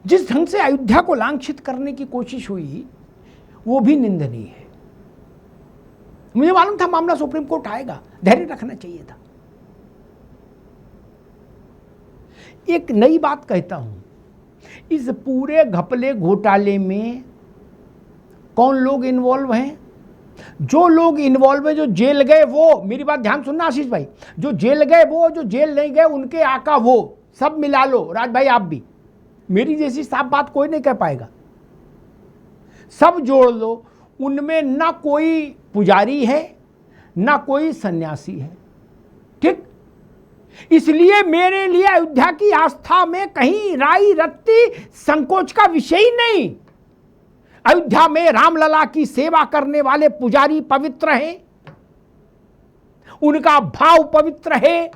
जिस ढंग से अयोध्या को लांछित करने की कोशिश हुई वो भी निंदनीय है। मुझे मालूम था मामला सुप्रीम कोर्ट आएगा, धैर्य रखना चाहिए था। एक नई बात कहता हूं, इस पूरे घपले घोटाले में कौन लोग इन्वॉल्व हैं? जो लोग इन्वॉल्व है, जो जेल गए वो, मेरी बात ध्यान सुनना आशीष भाई, जो जेल गए वो, जो जेल नहीं गए उनके आका वो, सब मिला लो। राज भाई आप भी, मेरी जैसी साफ बात कोई नहीं कह पाएगा, सब जोड़ लो। उनमें ना कोई पुजारी है ना कोई सन्यासी है, ठीक? इसलिए मेरे लिए अयोध्या की आस्था में कहीं राई रत्ती संकोच का विषय ही नहीं। अयोध्या में रामलला की सेवा करने वाले पुजारी पवित्र हैं, उनका भाव पवित्र है,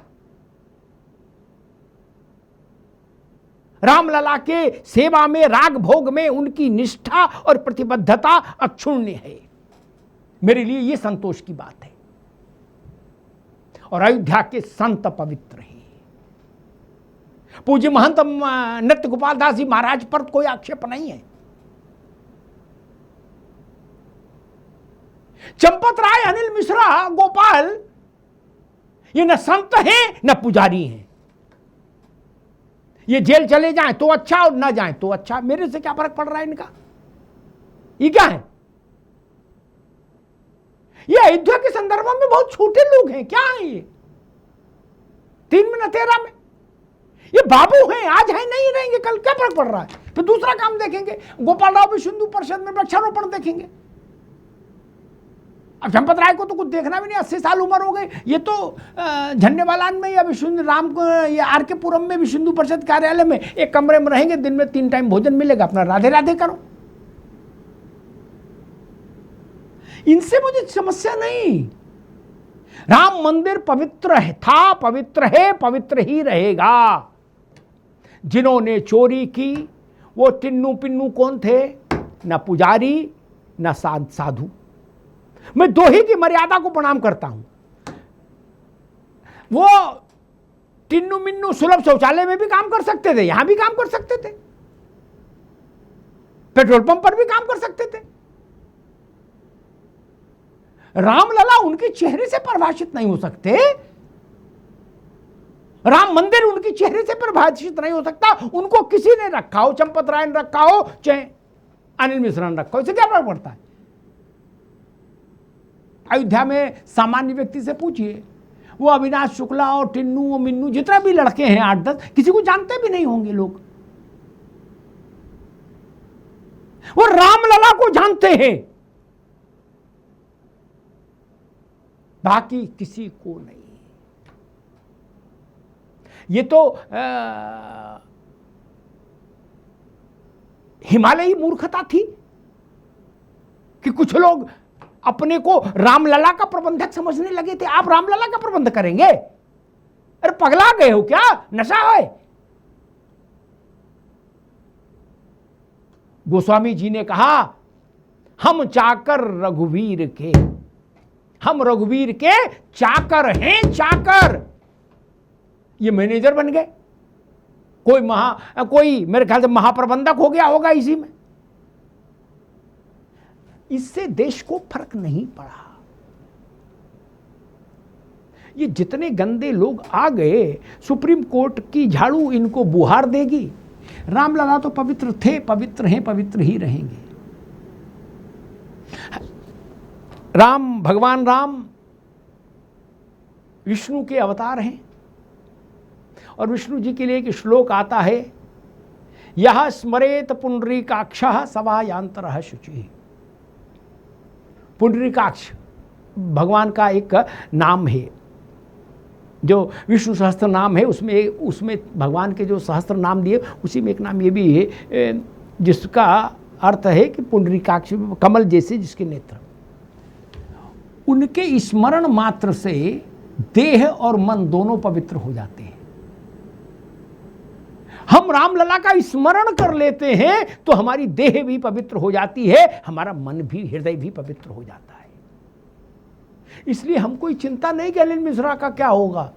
रामलला के सेवा में, राग भोग में उनकी निष्ठा और प्रतिबद्धता अक्षुण्य है। मेरे लिए यह संतोष की बात है। और अयोध्या के संत पवित्र हैं। पूज्य महंत नृत्य गोपाल दास जी महाराज पर कोई आक्षेप नहीं है। चंपत राय, अनिल मिश्रा, गोपाल, ये न संत हैं न पुजारी हैं। ये जेल चले जाएं तो अच्छा और ना जाएं तो अच्छा, मेरे से क्या फर्क पड़ रहा है इनका? ये क्या है? ये अयोध्या के संदर्भ में बहुत छोटे लोग हैं, क्या है ये? 3 में न 13 में ये बाबू हैं, आज है नहीं रहेंगे कल, क्या फर्क पड़ रहा है? फिर दूसरा काम देखेंगे, गोपाल राव भी हिंदू परिषद में वृक्षारोपण देखेंगे। अब चंपत राय को तो कुछ देखना भी नहीं, 80 साल उम्र हो गई। ये तो झंडेवालान में या विष्णु राम को या आर के पुरम में विष्णु परिषद कार्यालय में एक कमरे में रहेंगे, दिन में 3 टाइम भोजन मिलेगा, अपना राधे राधे करो। इनसे मुझे समस्या नहीं। राम मंदिर पवित्र है, था, पवित्र है, पवित्र ही रहेगा। जिन्होंने चोरी की वो टिन्नू पिन्नू कौन थे? न पुजारी न साधु। मैं दो ही की मर्यादा को प्रणाम करता हूं। वो टिन्नू मिन्नू सुलभ शौचालय में भी काम कर सकते थे, यहां भी काम कर सकते थे, पेट्रोल पंप पर भी काम कर सकते थे। रामलला उनके चेहरे से परिभाषित नहीं हो सकते, राम मंदिर उनके चेहरे से परिभाषित नहीं हो सकता। उनको किसी ने रखा हो, चंपत राय ने रखा हो, चाहे अनिल मिश्रा ने रखा हो, इससे क्या फर्क पड़ता है? अयोध्या में सामान्य व्यक्ति से पूछिए, वो अविनाश शुक्ला और टिन्नू और मिन्नू जितना भी लड़के हैं 8-10, किसी को जानते भी नहीं होंगे लोग। वो रामलला को जानते हैं, बाकी किसी को नहीं। ये तो हिमालयी मूर्खता थी कि कुछ लोग अपने को रामलला का प्रबंधक समझने लगे थे। आप रामलला का प्रबंध करेंगे? अरे पगला गए हो क्या? नशा है? गोस्वामी जी ने कहा, हम चाकर रघुवीर के, हम रघुवीर के चाकर हैं, चाकर। ये मैनेजर बन गए, कोई मेरे ख्याल से महाप्रबंधक हो गया होगा इसी में। इससे देश को फर्क नहीं पड़ा। ये जितने गंदे लोग आ गए, सुप्रीम कोर्ट की झाड़ू इनको बुहार देगी। रामलला तो पवित्र थे, पवित्र हैं, पवित्र ही रहेंगे। राम, भगवान राम विष्णु के अवतार हैं, और विष्णु जी के लिए एक श्लोक आता है, यह स्मरेत पुंडरीकाक्षः सवायांतरः शुचिः। पुंडरीकाक्ष भगवान का एक नाम है, जो विष्णु सहस्त्र नाम है, उसमें भगवान के जो सहस्त्र नाम दिए उसी में एक नाम ये भी है, जिसका अर्थ है कि पुंडरीकाक्ष, कमल जैसे जिसके नेत्र। उनके स्मरण मात्र से देह और मन दोनों पवित्र हो जाते हैं। हम रामलला का स्मरण कर लेते हैं तो हमारी देह भी पवित्र हो जाती है, हमारा मन भी, हृदय भी पवित्र हो जाता है। इसलिए हम कोई चिंता नहीं कि अनिल मिश्रा का क्या होगा।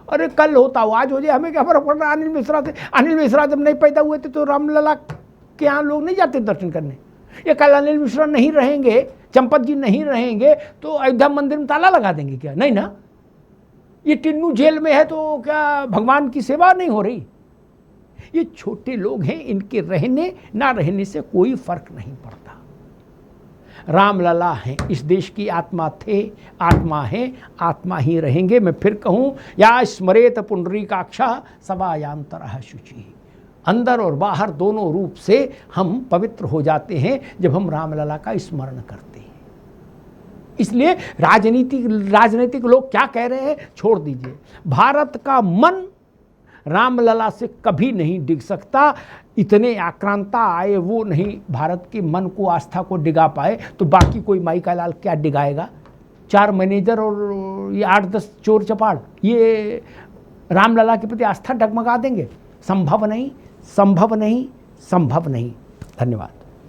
अरे कल होता हो, आज हो जाए, हमें क्या फर्क पड़ रहा है। अनिल मिश्रा जब नहीं पैदा हुए थे तो रामलला के यहाँ लोग नहीं जाते दर्शन करने। ये कल अनिल मिश्रा नहीं रहेंगे, चंपत जी नहीं रहेंगे तो अयोध्या मंदिर में ताला लगा देंगे क्या? नहीं ना। ये टिन्नू जेल में है तो क्या भगवान की सेवा नहीं हो रही? ये छोटे लोग हैं, इनके रहने ना रहने से कोई फर्क नहीं पड़ता। रामलला हैं, इस देश की आत्मा थे, आत्मा हैं, आत्मा ही रहेंगे। मैं फिर कहूँ, या स्मरेत पुंडरीकाक्षा सभायांतरः शुचि। अंदर और बाहर दोनों रूप से हम पवित्र हो जाते हैं जब हम रामलला का स्मरण करते हैं। इसलिए राजनीतिक लोग क्या कह रहे हैं छोड़ दीजिए। भारत का मन रामलला से कभी नहीं डिग सकता। इतने आक्रांता आए, वो नहीं भारत के मन को, आस्था को डिगा पाए तो बाकी कोई माई का लाल क्या डिगाएगा? 4 मैनेजर और ये 8-10 चोर चपाड़, ये रामलला के प्रति आस्था डगमगा देंगे? संभव नहीं, संभव नहीं, संभव नहीं। धन्यवाद।